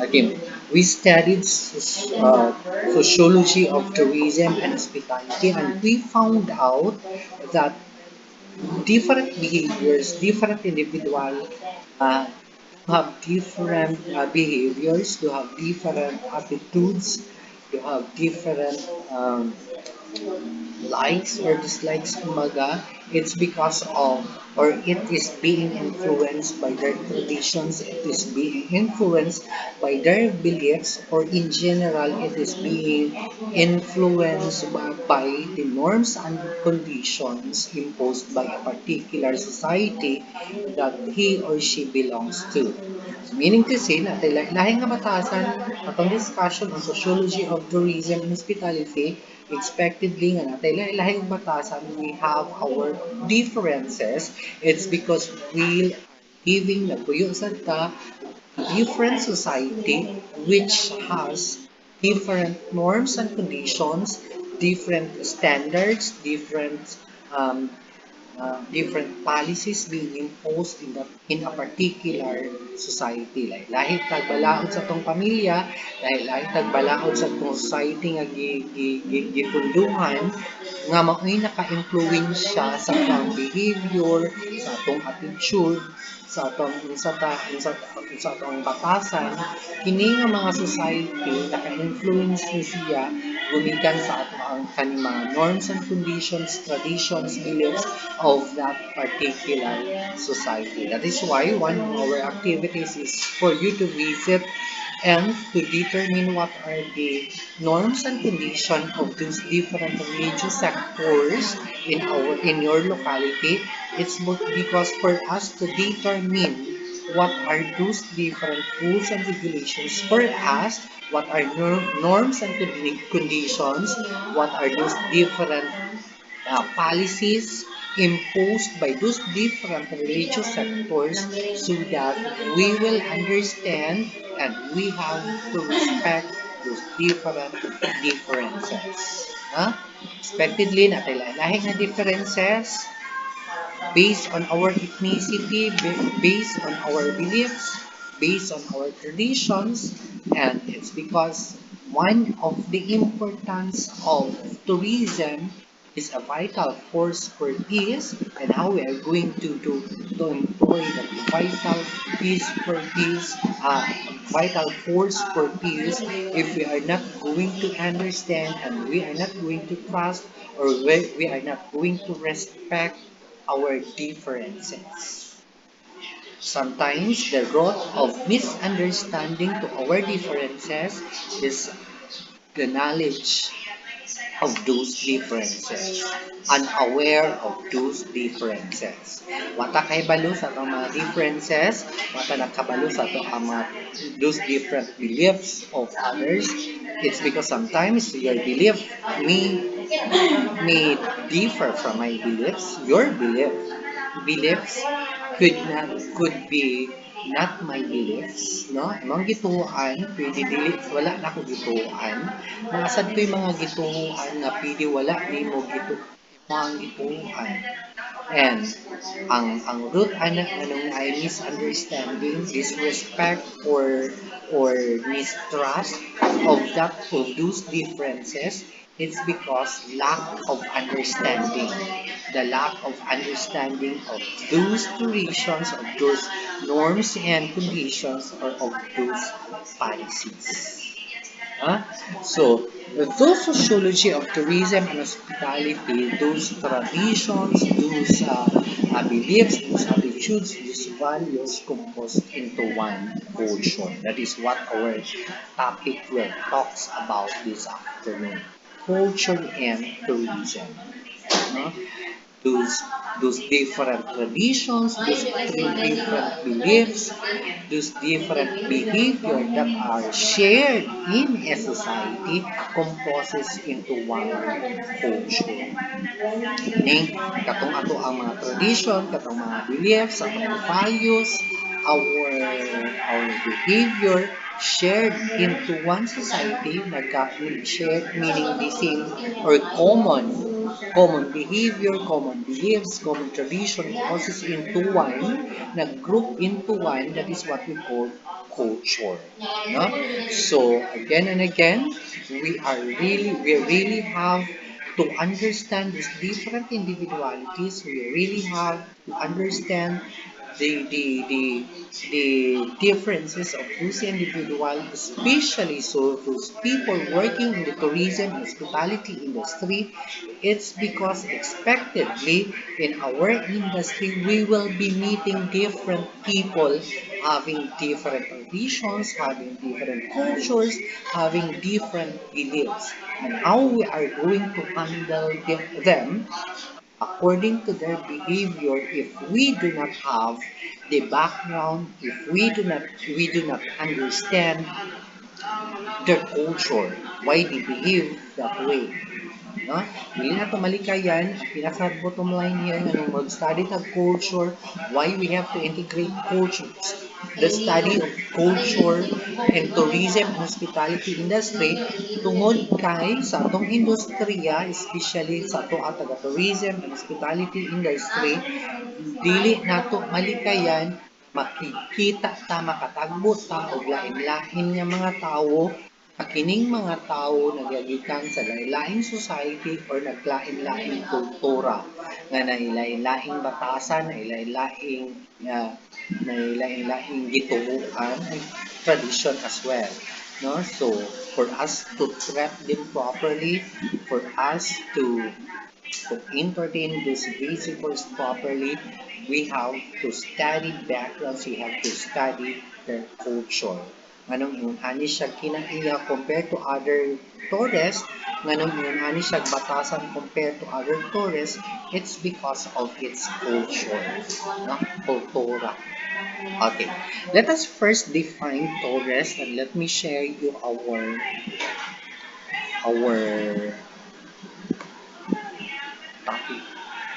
Okay, we studied sociology of tourism and hospitality, and we found out that different behaviors, different individuals uh, have different behaviors, to have different attitudes, to have different likes or dislikes kumaga, it's because of or it is being influenced by their traditions, it is being influenced by their beliefs, or in general, it is being influenced by the norms and conditions imposed by a particular society that he or she belongs to. Meaning to say na lahing nga batasan atong discussion on sociology of tourism and hospitality, expectedly nga natay lahing batasan, we have our differences. It's because we living nagpuyo sa ta different society which has different norms and conditions, different standards, different policies being imposed in a particular society. Like lahit tagbalaod sa tong pamilya, lahit tagbalaod sa tong society nga gipunduhan, nga mao'y naka-influensya sa atong behavior, sa atong attitude, sa atong sa atong batasan. Kini nga mga society naka-influence ni siya gumikan sa atong kaning mga norms and conditions, traditions, beliefs of that particular society. That is why one of our activities is for you to visit and to determine what are the norms and conditions of those different religious sectors in your locality. It's because for us to determine what are those different rules and regulations for us, what are norms and conditions, what are those different policies imposed by those different religious sectors, so that we will understand and we have to respect those different differences. Huh? Expectedly, natay lahi nga differences based on our ethnicity, based on our beliefs, based on our traditions, and it's because one of the importance of tourism is a vital force for peace, and how we are going to employ the vital peace for peace, vital force for peace, if we are not going to understand and we are not going to trust, or we are not going to respect our differences. Sometimes the root of misunderstanding to our differences is the knowledge of those differences, unaware of those differences. Wata kay balo sa atong mga differences, wata nakabalo sa atong mga those different beliefs of others. It's because sometimes your belief may may differ from my beliefs. Your beliefs could be not my beliefs, no? Mga gituan, pwede dili, wala na ko gituan. Masad ko yung mga gituan na pwede wala ni mo mga gituan. And ang root anong ay misunderstanding, disrespect, or mistrust of those differences, it's because lack of understanding. The lack of understanding of those traditions, of those norms and conditions, or of those policies. Huh? So, those sociology of tourism and hospitality, those traditions, those beliefs, those attitudes, those values composed into one culture. That is what our topic will talks about this afternoon. Culture and tourism. No? those those different traditions, those different beliefs, those different behavior that are shared in a society composes into one culture. Meaning, katong ato ang mga tradition, katong mga beliefs, atong values, our behavior shared into one society, shared meaning the same or common common behavior, common beliefs, common tradition, causes into one, nag-group into one, that is what we call culture. No? So again and again, we really have to understand these different individualities. We really have to understand the the the the differences of those individuals, especially so those people working in the tourism hospitality industry. It's because expectedly in our industry we will be meeting different people having different traditions, having different cultures, having different beliefs, and how we are going to handle them according to their behavior. If we do not have the background, if we do not understand their culture, why they behave that way, no? Dili na to malikayan. Ang pinaka-bottom line here nga nung mag-study tag culture, why we have to integrate cultures. The study of culture and tourism and hospitality industry tungod kay sa atong industriya, especially sa ato at tourism and hospitality industry, dili nato malikayan makikita ta, makatagbo ta og lain-lain nga mga tawo, kining mga tawo nagagikan sa lain-laing society or naglain-laing kultura nga nailain-laing batasan, nailain-laing gituoan and tradition as well. No? So, for us to treat them properly, for us to entertain these visitors properly, we have to study backgrounds, we have to study their culture. Nganong yung ani siya kinaiya compared to other tourists, nganong yung ani siya batasan compared to other tourists, it's because of its culture, no? Kultura. Okay, let us first define tourist and let me share you our topic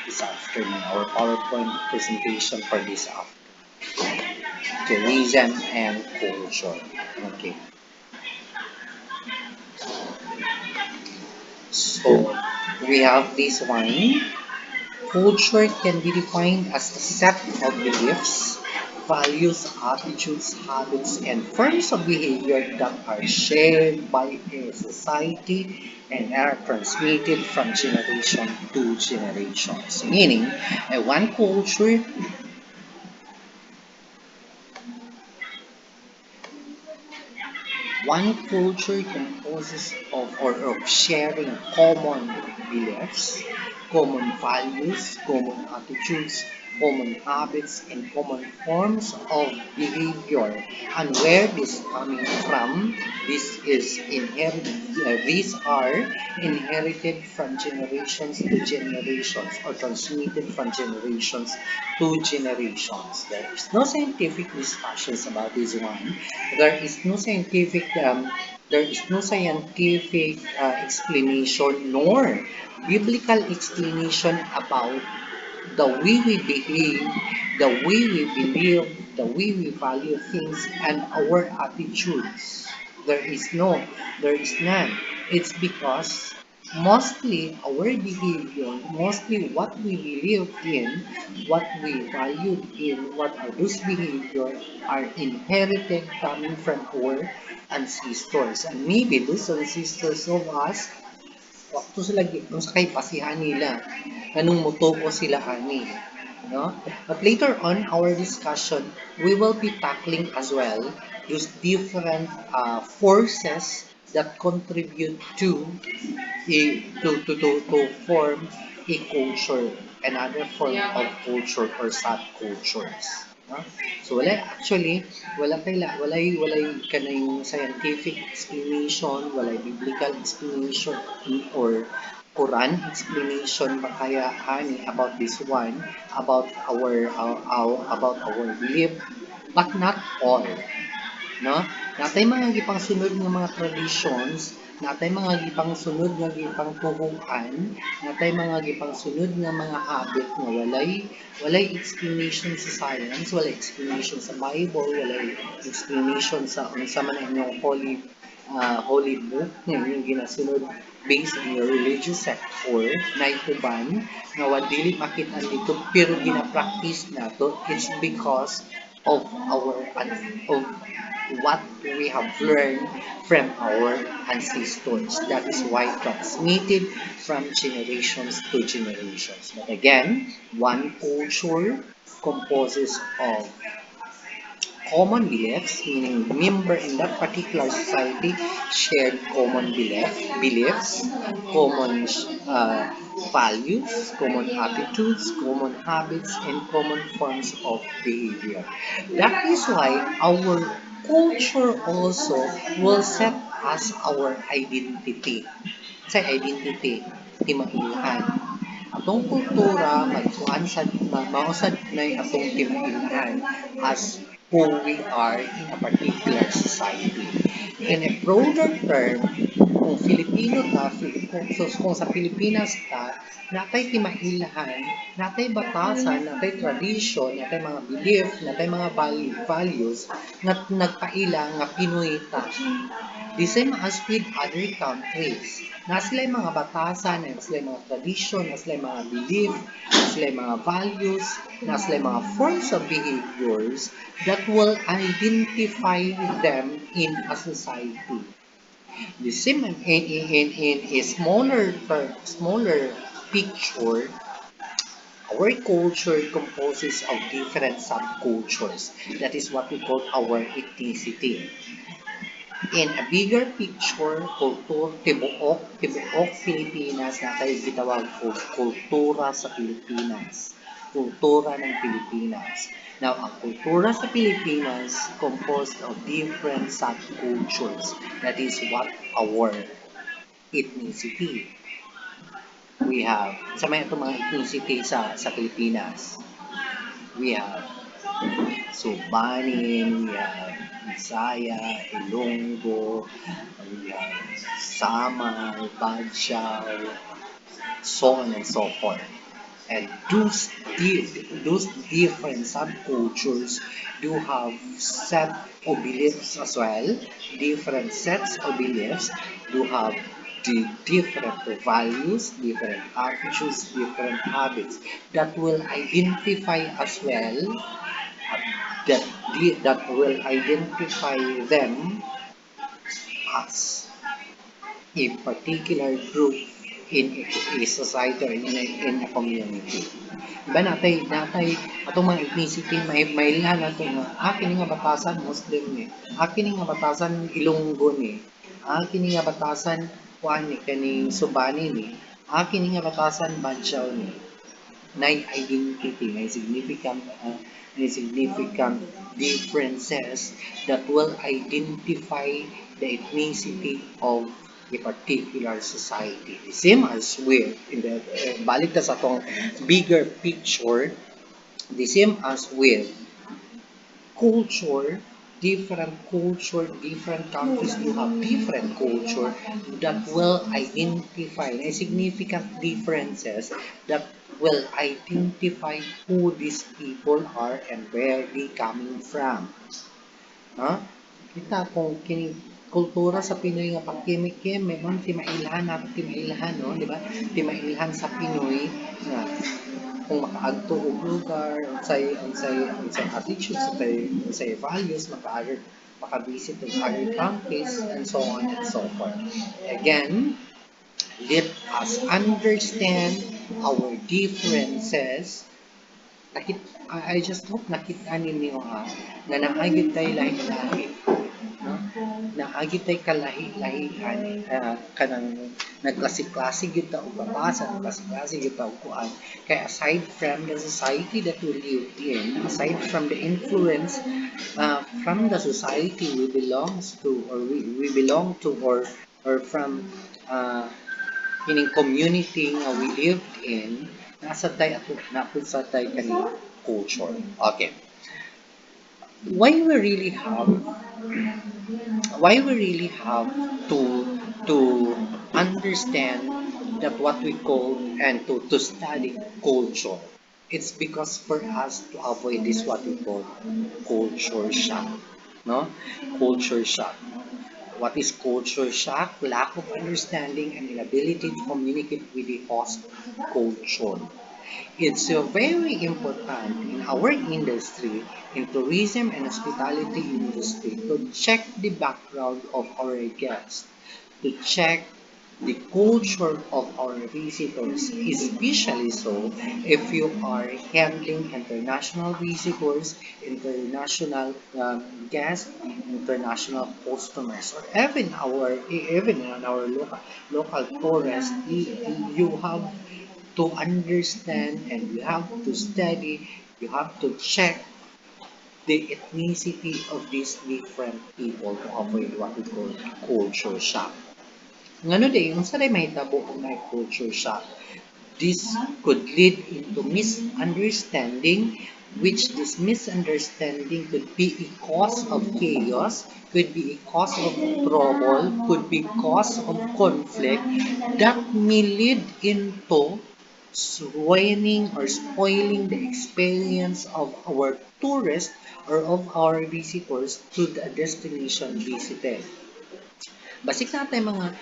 this afternoon, our PowerPoint presentation for this afternoon, tourism and culture. Okay, so we have this one. Culture can be defined as a set of beliefs, values, attitudes, habits, and forms of behavior that are shared by a society and are transmitted from generation to generations. Meaning, one culture One culture composes of sharing common beliefs, common values, common attitudes, common habits, and common forms of behavior. And where this coming from, this is inherited. These are inherited from generations to generations, or transmitted from generations to generations. There is no scientific discussions about this one. There is no scientific explanation nor biblical explanation about the way we behave, the way we believe, the way we value things, and our attitudes. There is no, there is none. It's because mostly our behavior, mostly what we believe in, what we value in, what are those behavior are inherited coming from our ancestors. And maybe those ancestors of us, waktu sila kung sa kay pasihan nila kanung motobo sila ani, no? But later on our discussion we will be tackling as well those different forces that contribute to to form a culture, another form of culture or subcultures, no? So wala kanang scientific explanation, wala biblical explanation or Quran explanation ba kaya ani about this one, about about our belief, but not all, no? Natay mga gipangsunod nga mga traditions, natay mga gipangsunod nga gipangtuhuan, natay mga gipangsunod nga mga habit nga walay explanation sa science, walay explanation sa Bible, walay explanation sa unsa man ang inyong holy holy book nga yung ginasunod based on your religious sector na ituban nga wa dili makita nito pero gina-practice nato. It's because of our of what we have learned from our ancestors. That is why transmitted from generations to generations. But again, one culture composes of common beliefs, meaning member in that particular society shared common beliefs, common values, common attitudes, common habits, and common forms of behavior. That is why our culture also will set us our identity. Sa identity, timailhan. Atong kultura, magkuan sa mausad na atong timailhan as who we are in a particular society. In a broader term, kung Filipino ta, kung sa Pilipinas ta, natay timailhan, natay batasan, natay tradition, natay mga belief, natay mga values, nga nagpaila nga Pinoy ta. The same as with other countries. Na sila mga batasan, na sila mga tradition, na sila mga belief, na sila mga values, na sila mga forms of behaviors that will identify them in a society. The same in a smaller picture, our culture composes of different subcultures. That is what we call our ethnicity. In a bigger picture, tibuok Pilipinas na tayo gitawag o kultura sa Pilipinas. Kultura ng Pilipinas. Now, ang kultura sa Pilipinas composed of different subcultures. That is what our ethnicity. We have, sa may itong mga ethnicity sa Pilipinas. We have Subanin, we have Bisaya, Ilonggo, we have Samar, Badyaw, so on and so forth. And those different subcultures do have set of beliefs as well. Different sets of beliefs do have the different values, different attitudes, different habits that will identify as well that that will identify them as a particular group in a society or in a community. Diba atong mga ethnicity, may lihan nato nga, kini nga batasan Muslim ni, kini nga batasan Ilonggo ni, kini nga batasan kuan ni, kaning Subani ni, kini nga batasan Badyaw ni. May identity, may significant differences that will identify the ethnicity of a particular society. The same as with, in the, balik ta sa itong bigger picture, the same as with culture, different countries do have different culture that will identify significant differences that will identify who these people are and where they coming from. Ha? Kita kung kini kultura sa Pinoy nga pagkimik-kimik, man timailhan natin timailhan, no? Di ba? Timailhan sa Pinoy nga kung makaadto og lugar, unsay attitude, unsay values, maka-visit ng other countries, and so on and so forth. Again, let us understand our differences. I just hope nakita ninyo na naagid tayo lahi-lahi, no? Naagid tayo kalahi-lahihan, kanang nagklase-klase gyud ta og batasan, nagklase-klase gyud ta og kuan. Kay aside from the society that we live in, aside from the influence from the society we belongs to, or we belong to, or from uh, meaning community nga we lived in, nasa tayo ato napunsa tayo kani culture. Okay. Why we really have to understand that what we call and to study culture. It's because for us to avoid this what we call culture shock. No? Culture shock. What is culture shock? Lack of understanding and inability to communicate with the host culture. It's very important in our industry, in tourism and hospitality industry, to check the background of our guests, to check the culture of our visitors, especially so if you are handling international visitors, international guests, international customers, or even in our local tourists, you have to understand and you have to study, you have to check the ethnicity of these different people to avoid what we call culture shock. Ngano day, unsa day mahitabo kung may culture shock? This could lead into misunderstanding, which this misunderstanding could be a cause of chaos, could be a cause of trouble, could be cause of conflict that may lead into ruining or spoiling the experience of our tourists or of our visitors to the destination visited. Basig natay mga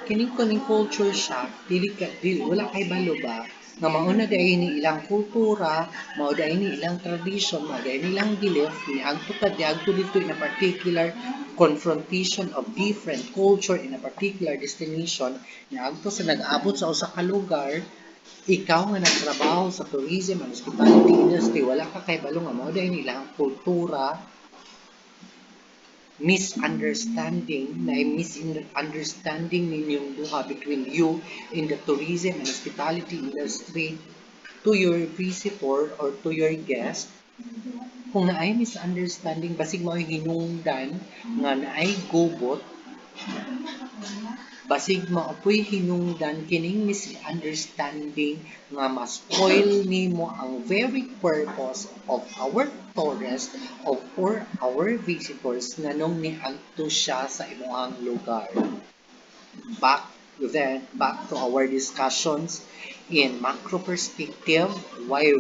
kining culture shock, dili wala kay balo ba nga mao na day ni ilang kultura, mao day ni ilang tradition, mao day ni ilang belief, niadto ka diadto dito in a particular confrontation of different culture in a particular destination, niadto sa nag-abot sa usa ka lugar, ikaw nga nagtrabaho sa tourism and hospitality industry, wala ka kay balo nga mao day ni ilang kultura, misunderstanding na misunderstanding ninyong duha between you in the tourism and hospitality industry to your visitor or to your guest. Kung naay misunderstanding, basig mo hinungdan nga naay gubot, basig maapoy hinungdan kining misunderstanding nga ma-spoil nimo ang very purpose of our tourist of or our visitors nganong niadto siya sa imong lugar. Back to our discussions in macro perspective, why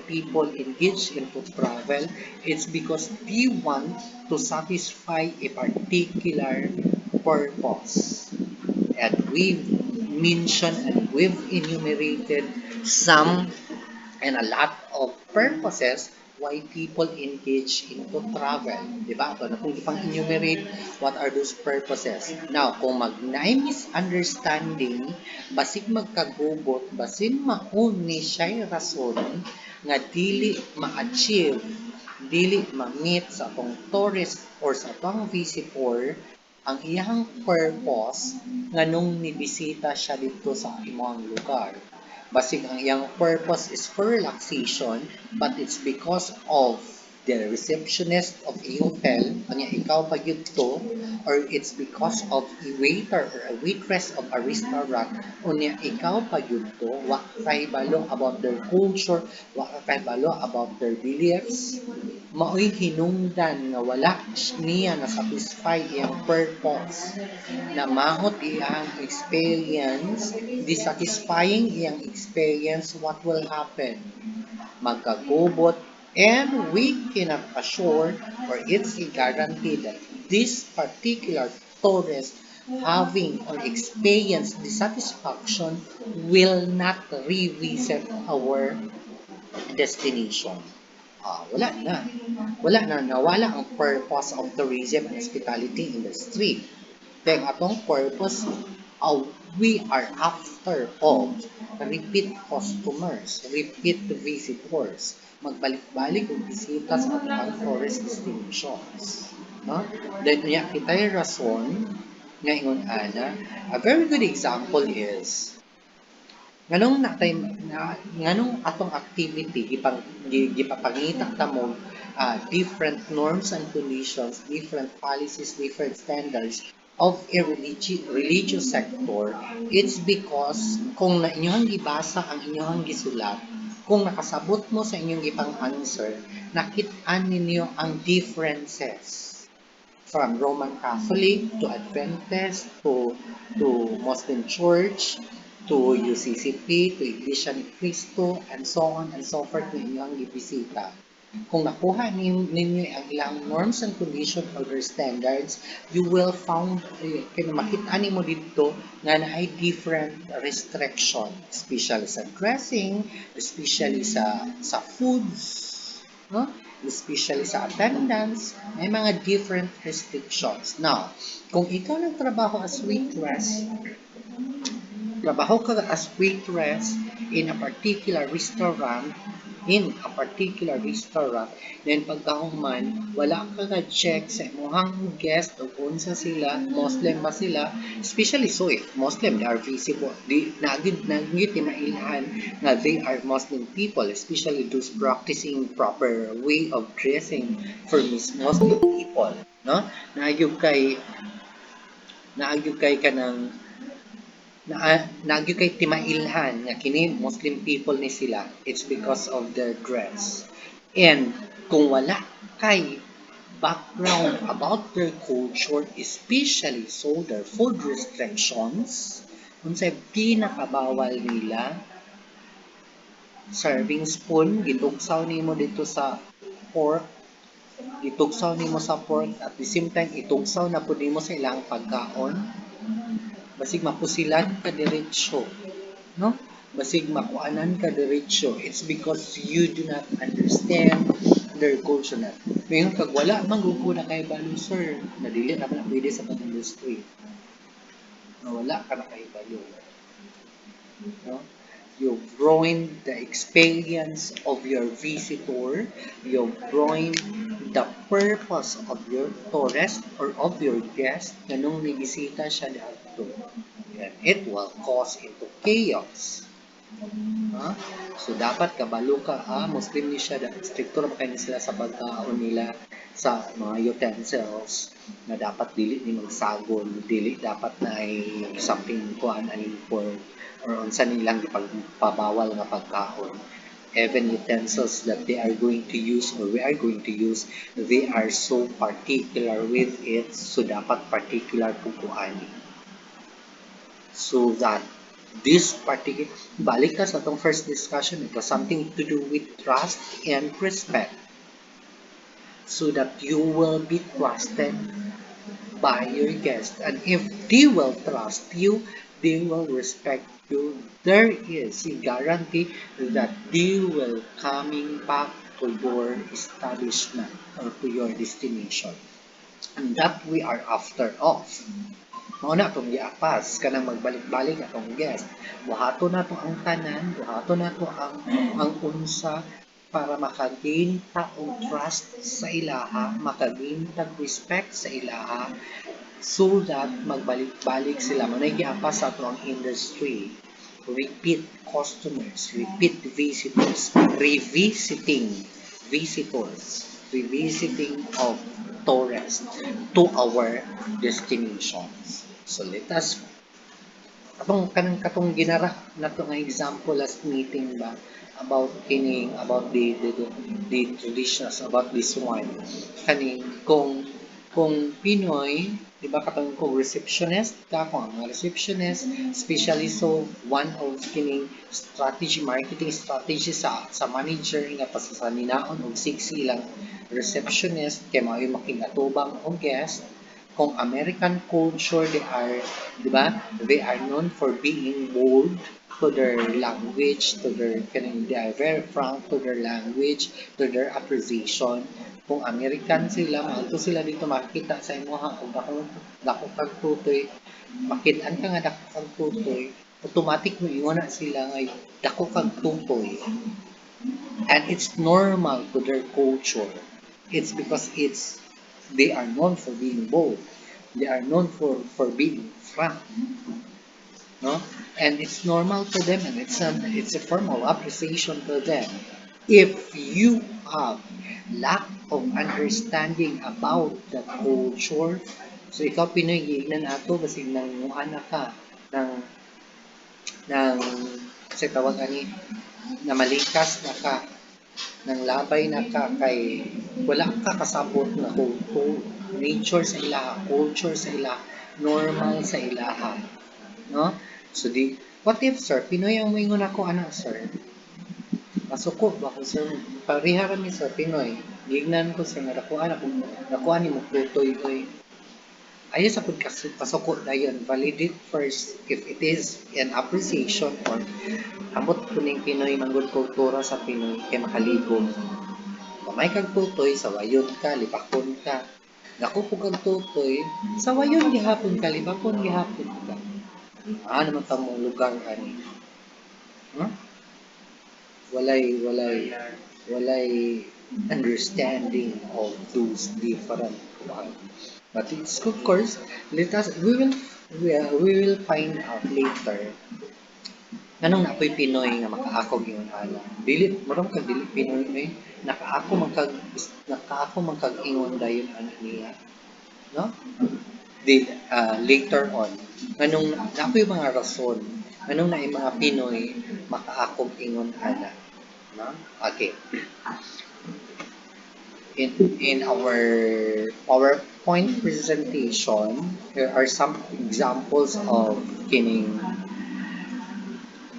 people engage into travel. It's because they want to satisfy a particular purpose. And we've mentioned and we've enumerated some and a lot of purposes why people engage into travel. Diba? Ito na kung ipang-enumerate what are those purposes. Now, kung misunderstanding, basig magkagugot, basin maun ni siya'y rason nga dili ma-achieve, dili ma-meet sa atong tourist or sa atong visitor ang iyang purpose nganong nibisita siya dito sa imong lugar. Basig ang iyang purpose is for relaxation, but it's because of the receptionist of a hotel, kanya ikaw pa yun to, or it's because of a waiter or a waitress of a restaurant, unya ikaw pa yun to, wa kay balo about their culture, wa kay balo about their beliefs, mao'y hinungdan nga wala niya na satisfy iyang purpose na mahot iyang experience, dissatisfying iyang experience, what will happen? Magkagubot, and we cannot assure or it's a guarantee that this particular tourist having or experience dissatisfaction will not revisit our destination. Wala na. Wala na. Nawala ang purpose of tourism and hospitality industry. Then atong purpose, we are after of repeat customers, repeat visitors, magbalik-balik og bisita sa atong tourist destinations. No? Then niya kitay rason nga ingon ana, a very good example is nganong natay nganong atong activity gipapangita ta mo different norms and conditions, different policies, different standards of a religious sector. It's because kung na inyong gibasa ang inyong gisulat, kung nakasabot mo sa inyong gipang answer, nakit-an ninyo ang differences from Roman Catholic to Adventist to Muslim Church to UCCP to Iglesia ni Cristo and so on and so forth na inyong gibisita. Kung nakuha ninyo ang ilang norms and conditions or their standards, you will found, kaya makita nimo dito nga na ay different restriction, especially sa dressing, especially sa foods, no? Especially sa attendance, may mga different restrictions. Now, kung ikaw nagtrabaho as waitress, trabaho ka as waitress in a particular restaurant, then pagkahuman, wala ka ka-check sa imuhang guest o unsa sila, Muslim ba sila, especially so if Muslim, they are visible, nagid mailahan nga they are Muslim people, especially those practicing proper way of dressing for Muslim people, no? Naayog kay kanang nagyo kay timailhan nga kini Muslim people ni sila, it's because of their dress. And kung wala kay background about their culture, especially so their food restrictions, unsay pinakabawal nila, serving spoon gitugsaw nimo dito sa pork, gitugsaw nimo sa pork, at the same time itugsaw na pud nimo sa ilang pagkaon, basig mapusilan ka diretsyo, no? Basig makuanan ka diretsyo. It's because you do not understand their culture na. Ngayon, kag wala man gugo na kay balo, sir, nadili na na pwede sa pang industry. Wala ka na kay balo. No? You've ruined the experience of your visitor. You've ruined the purpose of your tourist or of your guest na nung nibisita siya dito. And it will cause into chaos. Ha? So, dapat kabalo ka, Muslim ni siya, stricto na kayo sila sa pagkaon nila sa mga utensils na dapat dili ni magsagol, dili dapat na ay something kuan ani for or unsa nilang pabawal nga pagkaon. Even utensils that they are going to use or we are going to use, they are so particular with it, so dapat particular po kuani. So that this particular, balik ka sa itong first discussion, it was something to do with trust and respect. So that you will be trusted by your guests. And if they will trust you, they will respect you. There is a guarantee that they will coming back to your establishment or to your destination. And that we are after of. Mao na itong giapas kanang magbalik-balik atong guest. Buhato na to ang tanan, buhato na to ang unsa para makagain ta og trust sa ilaha, makagain ta respect sa ilaha, so that magbalik-balik sila. Manay giapas sa ato ang industry. Repeat customers, repeat visitors, revisiting of tourists to our destinations. So let us katong ginara nato nga example last meeting ba about kining about the traditions about this one kaning kung Pinoy, di ba katong kung receptionist ka, kung ang mga receptionist, especially so one of kining marketing strategy sa manager nga pasasaninaon og sexy lang receptionist kay mao yung makingatubang og guest. Kung American culture, di ba, they are known for being bold to their language, they are very frank to their language, to their appreciation. Kung American sila, maadto sila dito makita sa imuha kung dako kag tutoy, makitaan ka nga dako kag tutoy, automatic mo ingon na sila nga dako kag tutoy. And it's normal to their culture. It's because they are known for being bold. They are known for being frank. No? And it's normal to them, and it's a form of appreciation to them. If you have lack of understanding about the culture, so ikaw Pinoy, giignan ato, kasi nanguana ka ng kasi tawag ani, na malikas na ka, nang labay na ka kay wala ka kasabot na nature sa ilaha, culture sa ilaha, normal sa ilaha, no? So what if sir Pinoy ang moingon ako ana sir, Pasuko ba ko sir, pariharan mi sa Pinoy. Gignan ko sir nga nakuha ni mo tutoy oy. Ayo sa pasuko dayon, validate first if it is an appreciation or amot kuning Pinoy manggod kultura sa Pinoy kay makalibog. Mamay kag tutoy sa wayon ka, lipakon ka. Dako po kag tutoy, sa wayon gihapon ka, lipakon gihapon ka. Naman ta mong lugar ani. Huh? Walay understanding of those different one. But it's of course, let us we will find out later nganong napoy Pinoy nga makaako gyud ala. Dili marong kag dili Pinoy eh. Nakaako man kag ingon dayon ani niya, no? Later on nganong napoy mga rason nganong naay mga Pinoy makaakog ingon ana, no? Okay. In our PowerPoint presentation, here are some examples of kining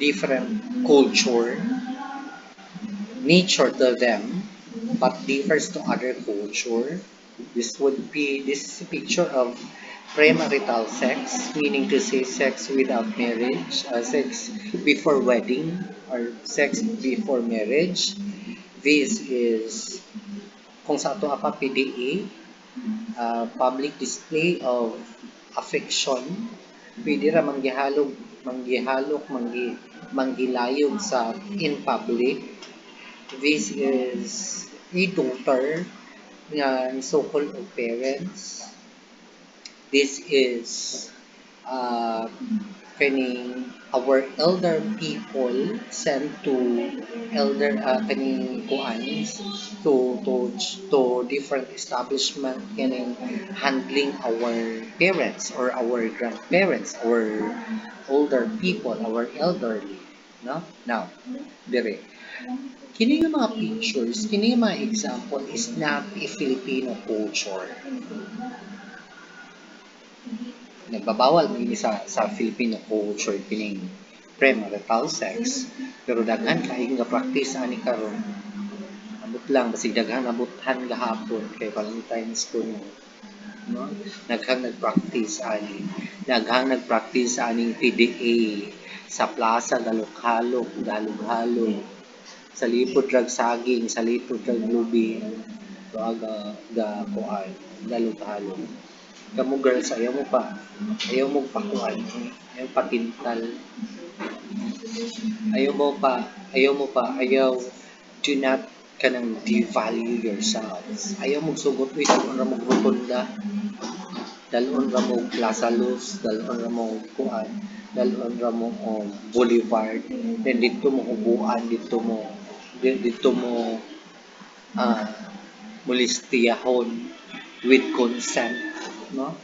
different culture, nature to them, but differs to other culture. This is a picture of premarital sex, meaning to say sex without marriage, sex before wedding, or sex before marriage. This is kung sa ato apa PDA, public display of affection. Pwede ra manggilayog sa in public. This is a daughter nga so-called of parents. This is uh, kaning our elder people sent to kaning kuans to different establishment kaning handling our parents or our grandparents, our older people, our elderly, no? Now dire kini yung mga pictures, kini yung mga example is not a Filipino culture. Nagbabawal mo ini sa Filipino culture kining premarital sex, pero daghan kaayong nga practice ani karon. Abot lang basig daghan abothan gahapon kay Valentine's ko no. Nagpractice ani. Daghang nagpractice aning PDA sa plaza dalok-halok, dalog-halog, sa lipod drag saging, sa lipod drag lubi, so aga kuan, dalog-halog. Kamu girls, ayaw mo pakuan, ayaw patintal, ayaw, do not kanang devalue yourselves. Ayaw mo sugot, uy, dalon ra mo rotunda, dalon ra mo Plaza Luz, dalon ra mo kuan, dalon ra mo Boulevard, then dito mo ubuan, dito mo ah molestiyahon with consent, no?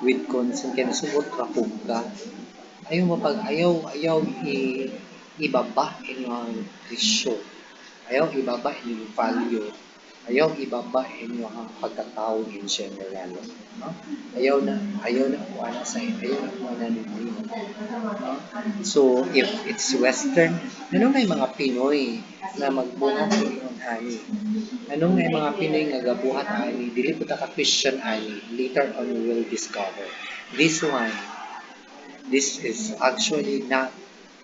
With consent kaya nasugot ra pug ka. Ayaw ibaba inyong presyo. Ayaw ibaba inyong value. Ayaw ibaba inyong pagkatao in general, no? Ayaw na kuana sa ayaw na kuana ninyo, no? So if it's western, ano na yung mga Pinoy na magbunga sa ingon ani? Anong may mga Pinoy nga gabuhat ani? Dili po ta ka Christian ani. Later on we will discover. This is actually not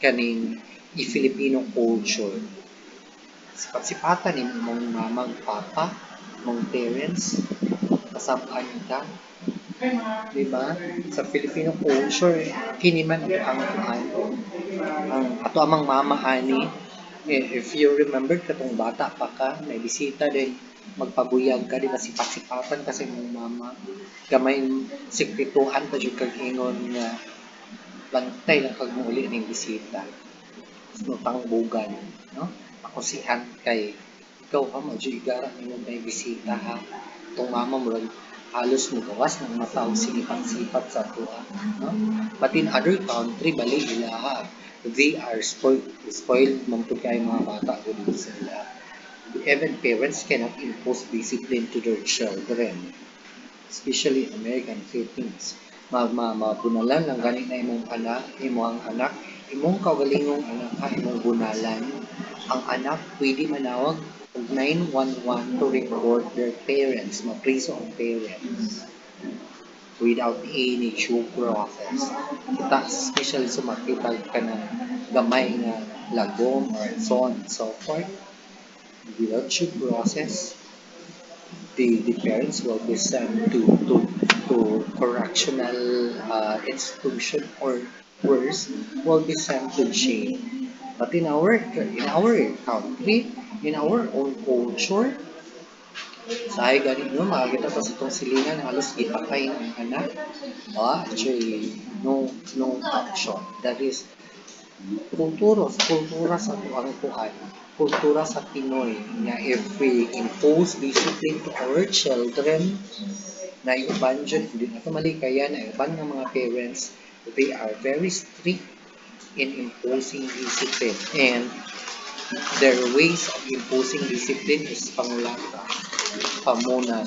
kaning Filipino culture. Sipat-sipatan ni mong mamang papa, mong parents, kasabaan ka. Diba? Sa Filipino culture, kini man ang ato amang mama ani. If you remember katong bata pa ka, may bisita din, magpabuyag ka, di ba sipat-sipatan kasi mong mama. Gamay sikretuhan pa jud kag ingon nga bantay lang kag muli ning bisita. No tangbugan, no? Ako sihan kay ikaw ha mo jud igara imong may bisita ha. Tong mama mo halos mo gawas ng mata og sinipat-sipat sa tuwa, no? But in other country bali ila ha. They are spoiled man pud kay mga bata gud sila. Even parents cannot impose discipline to their children, especially in American Philippines. Mabunalan lang gani na imong anak, imong kaugalingong anak ha, imong bunalan. ang anak pwede manawag og 911 to report their parents, mapriso ang parents without any due process. Kita, especially sa makita ka ng gamay nga lagom or so on and so forth, without due process, the parents will be sent to correctional institution or worse, will be sent to jail. But in our country, in our own culture, sahay gani no, makakita pa sa itong silingan, halos gipatay ng anak. Actually, no action. That is, kultura sa ang kuan, kultura sa Pinoy, nga if we impose discipline to our children, na iuban dyan, hindi na ito malikayan, na iuban ng mga parents, they are very strict in imposing discipline. And their ways of imposing discipline is pangulata, pamunan.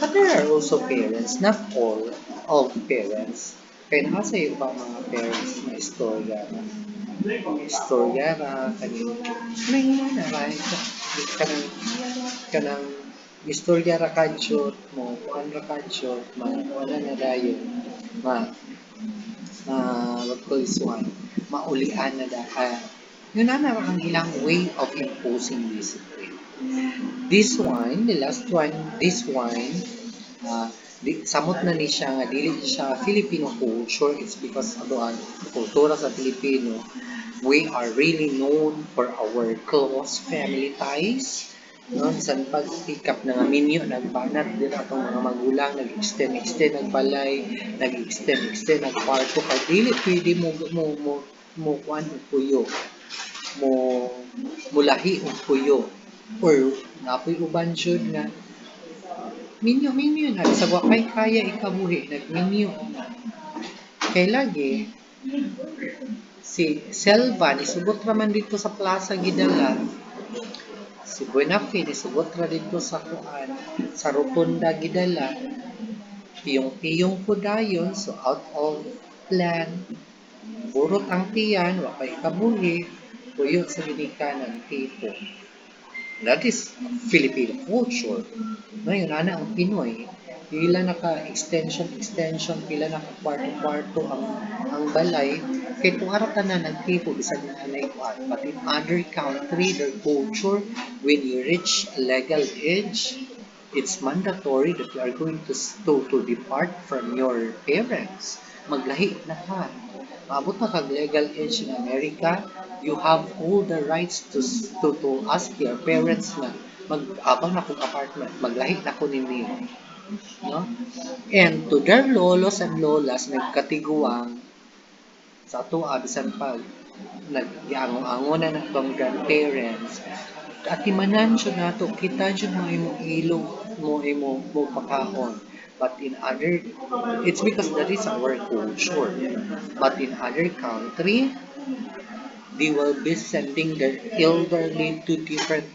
But there are also parents, not all of parents. Kaya na sa iba mga parents na istorya na kanina. May na right? Kanang kanang istorya ra kadyo mo, kuan ra kadyo, wala na dayon. Ma what call this one? Maulian na da. Yun na ang ilang way of imposing discipline. This one, the last one, this one, samot na ni siya nga dili siya Filipino culture. It's because adoan kultura sa Pilipino, we are really known for our close family ties. No, bisan pag pikap na nga minyo nagbanat din atong mga magulang, nag-extend nagbalay, nag-extend nagkwarto kay dili pwede mo kuan og puyo, mo mulahi og puyo, or napoy uban jud nga minyo na sa wakay kaya ikabuhi nagminyo na. Kay lagi si Selva nisubot raman dito sa Plaza Gidala, si Buenafe nisubot ra dito sa kuan sa Rotunda Gidala, piyong ko dayon, so out of plan, burot ang tiyan, wakay kabuhi, puyo sa ginikanan tipo. That is Filipino culture. Ngayon, ana ang Pinoy, pila naka-extension, pila naka-kwarto-kwarto ang balay, kay tuwara tanan nagtipo, bisan na anay kuan. But in other country, their culture, when you reach legal age, it's mandatory that you are going to depart from your parents. Maglahi na ka. Maabot na kag legal age in America, you have all the rights to ask your parents na mag-abang na kong apartment, maglahi na ko ninyo. No? And to their lolos and lolas, nagkatiguang sa ato bisan pag nag-angon na itong grandparents, at imanan siya nato, kita siya mo imong ilog, mo pakaon. But in other, it's because that is our culture. But in other country, they will be sending their elderly to different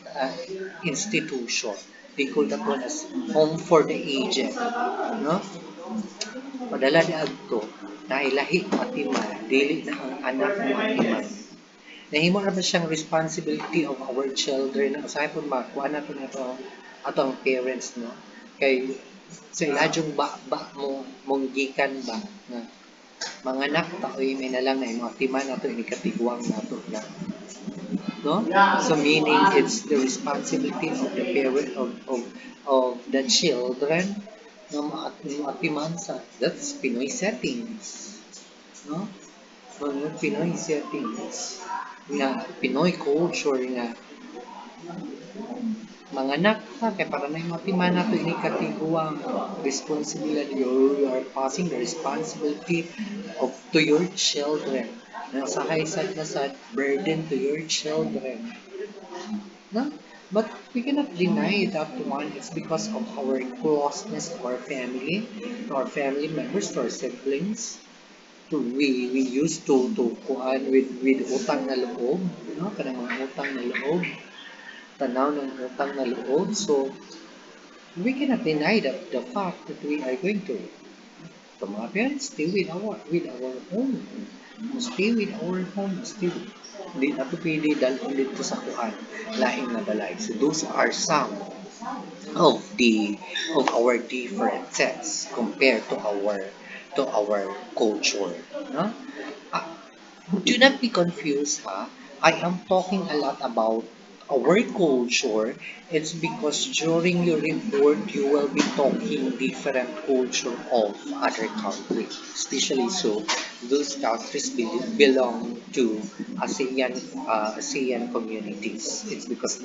institution. They call that one as home for the aged. No? Padala di adto, na ilahi atiman, dili na ang anak mo atiman. Nahimo na ba siyang responsibility of our children na usahay po makuha na po na ito atong parents, no? Kay sa iladyong ba mo mong gikan ba nga mga anak taoy may nalang na imong atiman nato inikatiguang nato na, no? So meaning it's the responsibility of the parent of the children na maatiman sa, that's Pinoy settings, no? Mga Pinoy settings nga Pinoy culture nga mga anak ka kay para na matiman nato ini katiguang responsibility, you are passing the responsibility of to your children na usahay sad na sad burden to your children, no? But we cannot deny that one. It's because of our closeness to our family, to our family members, to our siblings. We used to kuan with utang na loob, no? Kanang mga utang na loob, tanaw ng utang na loob. So we cannot deny that the fact that we are going to So mga parents, stay with our home. Stay with our home. Stay. Hindi na to pwede dalhin dito sa kuan. Laing na balay. So those are some of the of our differences compared to our culture. No? Ah, do not be confused, ha? I am talking a lot about our culture. It's because during your report, you will be talking different culture of other countries. Especially so, those countries belong to ASEAN communities. It's because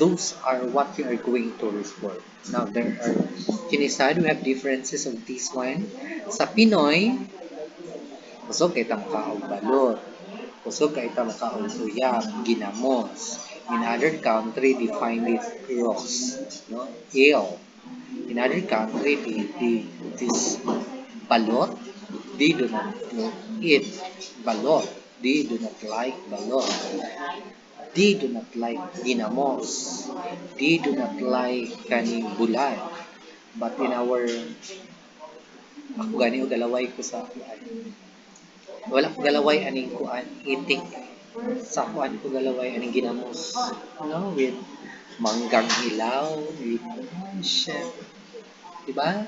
those are what we are going to report. Now, there are, kinisad, we have differences of this one. Sa Pinoy, kusog kay ta makaog balot. Kusog kay ta makaog uyab, ginamos. In other country, they find it gross, no? Ill. In other country, this balot, they do not eat balot. They do not like balot. They do not like ginamos. They do not like kaning bulan. But in our, ako gani o galaway ko sa kuan. Wala ko galaway aning kuan, itik. Sa kuan ko galaway aning ginamos. No, with manggang hilaw, with chef. Diba?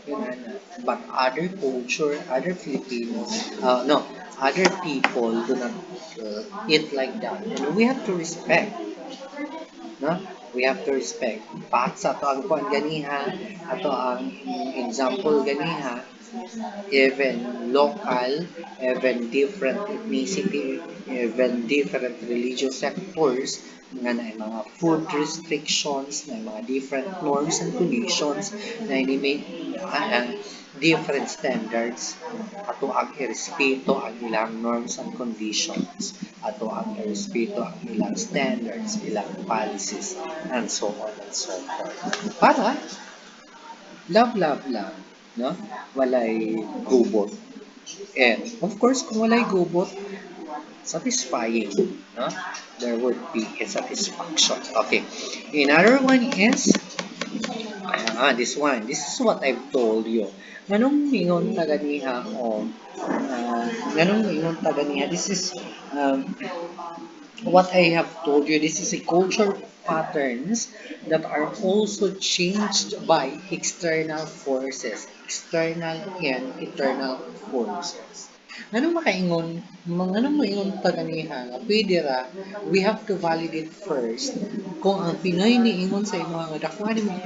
Ganun na. But other culture, other Filipinos, no, other people do not eat like that. And we have to respect. No? We have to respect. Pat sa to ang kuan ganiha, ato ang example ganiha, even local, even different ethnicity, even different religious sectors, nga na mga food restrictions, na mga different norms and conditions, na may different standards, ato ang irespeto ang ilang norms and conditions, ato ang irespeto ang ilang standards, ilang policies, and so on and so forth. Para love, love, love, no? Walay gubot. And of course, kung walay gubot, satisfying, no? There would be a satisfaction. Okay. Another one is, this one. This is what I've told you. Nganong mingon taganiha o nganong mingon taganiha. This is what I have told you. This is a culture patterns that are also changed by external forces, external and internal forces. Anong makaingon, anong maingon ta ganiha nga pwede ra, we have to validate first kung ang Pinoy niingon sa imo nga dako ni mo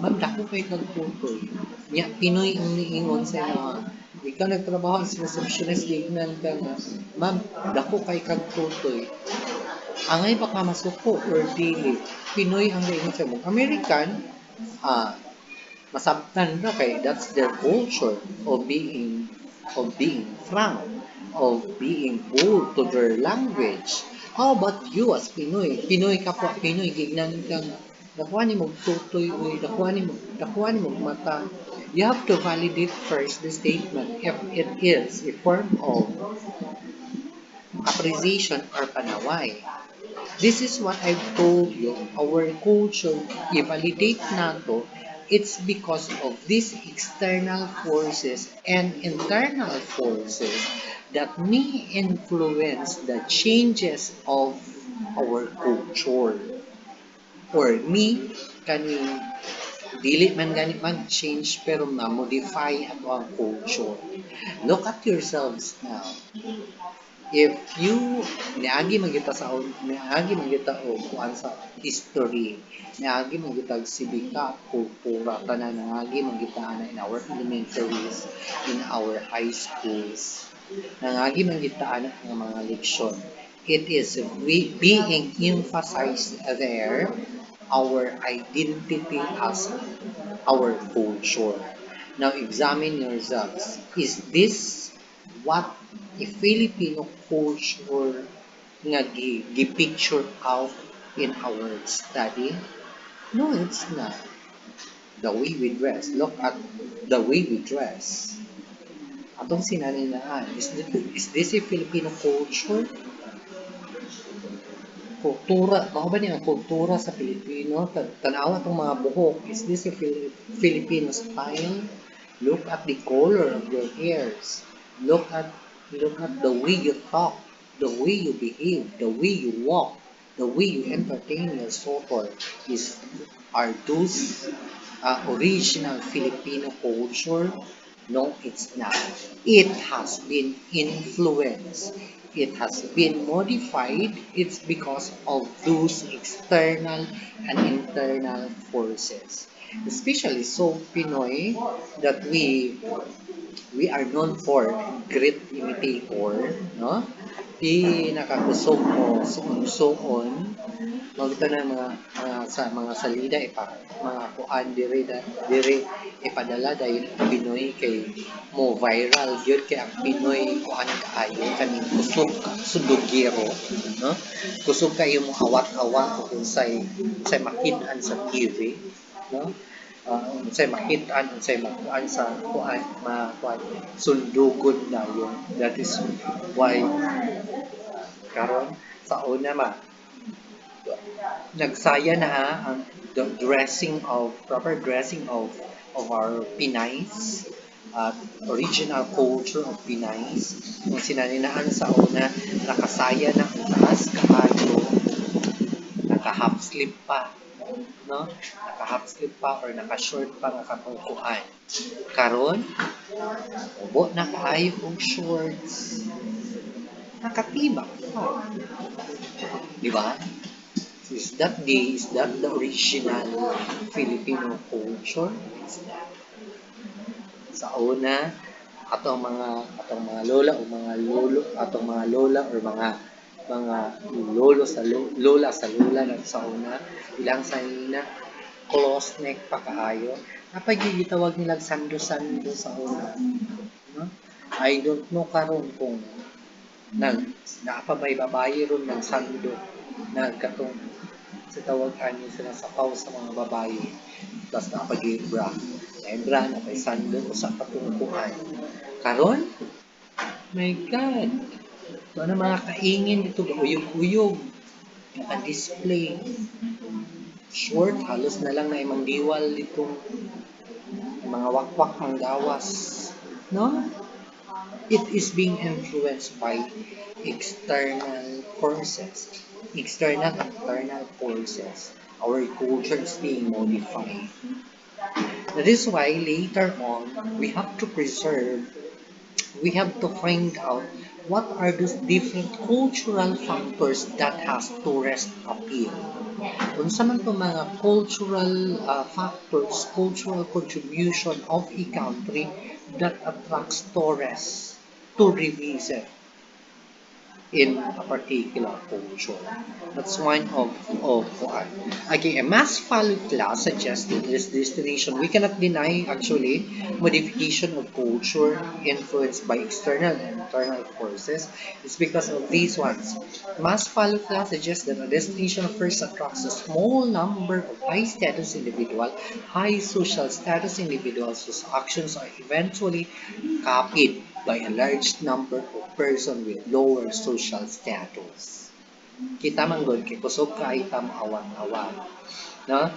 ma'am dako kay kag tutoy. Nya Pinoy ang niingon sa imo nga ikaw nagtrabaho sa receptionist gignan ka nga ma'am dako kay kag tutoy. Angay ba ka masuko or dili? Pinoy ang niingon sa imo. American, ah, masabtan na kay that's their culture of being frank, of being bold to their language. How about you as Pinoy? Pinoy ka po, Pinoy, gignan ka nga. Nakuha ni mo tutoy, uy, nakuha ni mo mata. You have to validate first the statement if it is a form of appreciation or panaway. This is what I've told you. Our culture, i-validate nato, it's because of these external forces and internal forces that may influence the changes of our culture. Or me, kani dili man gani mag-change pero ma-modify ato ang culture. Look at yourselves now. If you niagi man kita sa niagi man kita og kuan sa history, niagi man kita og sibika, kultura, tanan niagi man kita ana in our elementaries, in our high schools. Nangagi man kita ana nga mga leksyon. It is being emphasized there our identity as our culture. Now examine yourselves. Is this what a Filipino culture nga gi-picture out in our study? No, it's not. The way we dress. Look at the way we dress. Atong sinanilaan. Is this a Filipino culture? kultura, mao ba ni ang kultura sa Pilipino? Tanawa tong mga buhok. Is this a Filipino style? Look at the color of your hairs. Look at look at the way you talk, the way you behave, the way you walk, the way you entertain your so-called. Is are those original Filipino culture? No, it's not. It has been influenced. It has been modified. It's because of those external and internal forces. Especially so Pinoy that we are known for great imitator, no? Pinakakusog mo suon magto na mga sa mga salida mga kuan dire ipadala dahil ang Pinoy kay mo viral gyud kay ang Pinoy kuan kaayo kaning kusog sudugero, no? Kusog kayo mo awat-awat kung say makit-an sa TV, no? Unsay makitaan, unsay makuan sa kuan, kuan sundugon na yun. That is why karon sa una nagsaya na ang the dressing of proper dressing of our Pinays at original culture of Pinays. Kung sinaninaan sa una, nakasaya na ang taas kaayo, naka-half sleeve pa, no? Naka-half sleeve pa or naka-short pa nga katungkuan. Karon, ubo na kaayo og shorts, nakatibak pa. Di ba? Is that the original Filipino culture? Sa una, atong mga lola o mga lolo, atong mga lola or mga lolo sa lola sa lola na sa una, ilang sa ina, close neck pa kaayo. Napag gitawag nilang sando-sando sa una. No? I don't know karon kung nag naapabay babae ron ng sando nagkatong sa tawag ani sila sa paw sa mga babae tapos napag-bra ay bra na kay sando o sa patungkuhan karon my god ito na mga kaingin dito uyog-uyog naka-display short halos na lang na imong diwal itong mga wakwak ang gawas no. It is being influenced by external forces, external and internal forces. Our culture is being modified. That is why later on, we have to preserve, we have to find out what are those different cultural factors that has tourist appeal. Unsa man to mga cultural factors, cultural contribution of a country that attracts tourists to revisit in a particular culture. That's one of one. Okay, a mass follow class suggested this destination. We cannot deny actually modification of culture influenced by external and internal forces. It's because of these ones. Mass follow class suggests that a destination first attracts a small number of high status individual, high social status individuals whose actions are eventually copied by a large number of persons with lower social status. Kita man gud kay kusog kay tam awan-awan. No?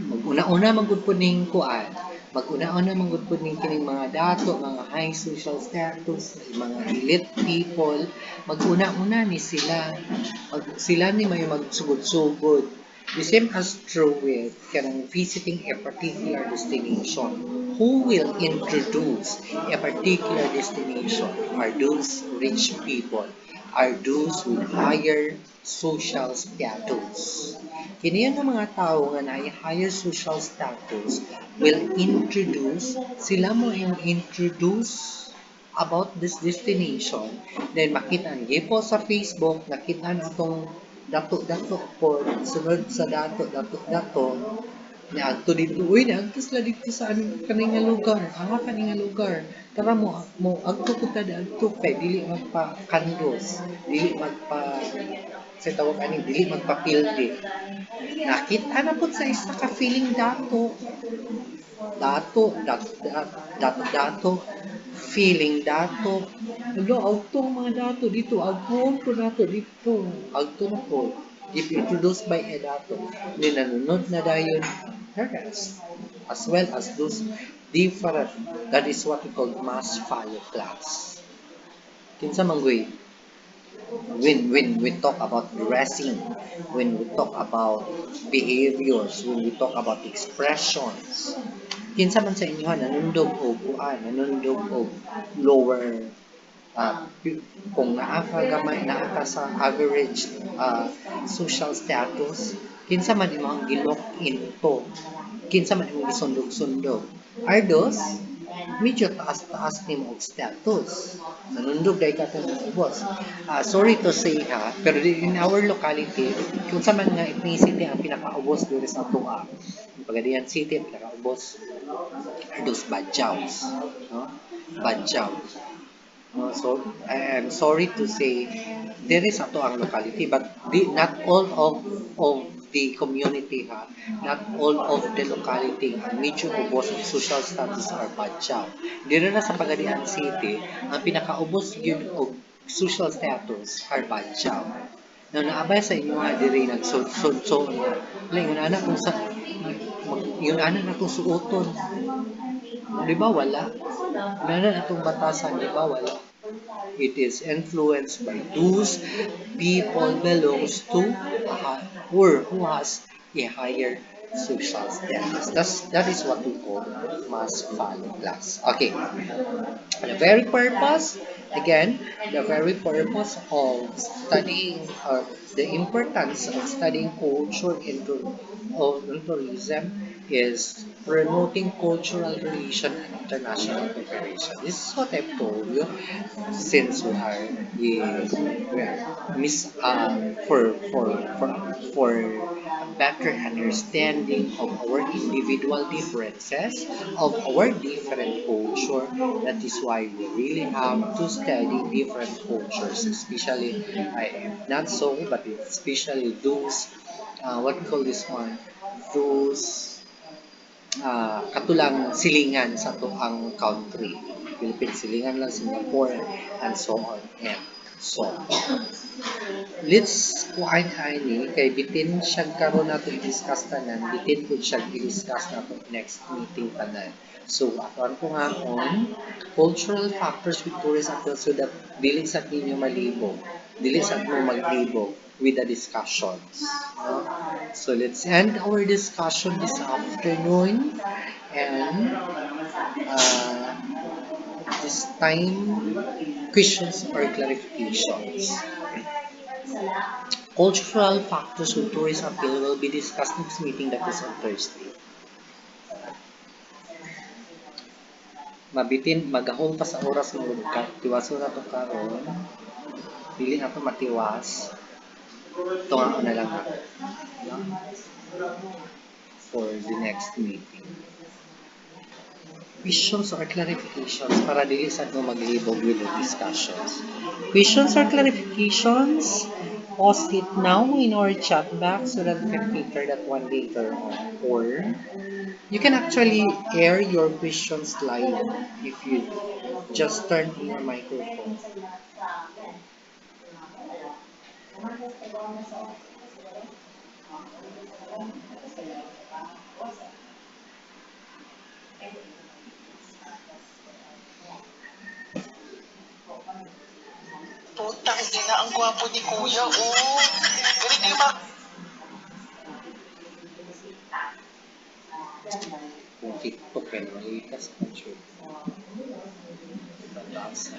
Mag-una-una man gud po ning kuan. Mag-una-una man gud po ning kining mga dato, mga high social status, mga elite people. Mag-una-una ni sila. Sila ni may magsugod-sugod. The same as true with kanang visiting a particular destination. Who will introduce a particular destination? Are those rich people? Are those with higher social status? Kini nga mga tao nga naay higher social status will introduce, sila mo yung introduce about this destination. Then makita niyo po sa Facebook, nakita na itong dato-dato po, sunod sa dato-dato, niadto dito, uy, niadto sila dito sa kaning nga lugar, kaning nga lugar. Tara mo agto ko tada agto kay dili magpa-kandos, dili magpa sa tawag ani dili magpa-pildi. Nakita na po sa isa ka feeling dato, dato, feeling dato. Hello, agtong mga dato dito, agtong ko dato dito, agtong ko. If introduced by a dato, ni nanunod na dayon parents, as well as those different, that is what we call mass follow class. Kinsa manggoy, when we talk about dressing, when we talk about behaviors, when we talk about expressions, kinsa man sa inyo nanundog og kuan, nanundog og lower, kung naa ka gamay, naa ka sa average social status, kinsa man imong gilok into, kinsa man imong gisundog-sundog. Ardos, medyo taas-taas ni mo og status. Nanundog dahil ka ito ng ubos. Sorry to say ha, pero in our locality, kung sa man nga ethnicity ang pinakaubos dito sa Tua, ang Pagadian City, ang pinakaubos, are those Badjaws. No? Badjaw. So, I am sorry to say, there is ato ang locality, but not all of the community ha, not all of the locality ang medyo ubos of social status are Badyaw. Dito na sa Pagadian City, ang pinakaubos yun og social status are Badyaw. Na naabay sa inyo nga diri nagsudsud lang yun anak kung sa yun anak na itong suoton. Di ba wala? Wala na itong batasan, di ba wala? It is influenced by those people belongs to or who has a higher social status. That is what we call mass follow class. Okay. The very purpose, again, the very purpose of studying or the importance of studying culture in tourism is promoting cultural relation and international cooperation. This is what I've told you since we are for a better understanding of our individual differences, of our different culture. That is why we really have to study different cultures, especially not so, but especially those what we call this one, those katulang silingan sa ang country. Philippines silingan lang, Singapore, and so on and so on. Let's kuhain ni kay bitin siya karon nato i-discuss tanan, bitin pud siya i-discuss nato next meeting tanan. So aton ko nga on cultural factors with tourist appeal so that dili sa inyo malibog, dili sa mo maglibog with the discussions. No? So let's end our discussion this afternoon, and this time questions or clarifications. Cultural factors with tourist appeal will be discussed next meeting, that is on Thursday. Mabitin, magahong pa sa oras ng tiwaso na to karon, dili na to matiwas, tunga na lang ako for the next meeting. Questions or clarifications para dili sa mo maglibog with the discussions. Questions or clarifications? Post it now in our chat box so that we can filter that one later on. Or you can actually air your questions live if you just turn on your microphone. Putang ina, ang gwapo ni Kuya, oh. Ganito yung mga... Kung TikTok yan, malikas pa siya. Tataas na.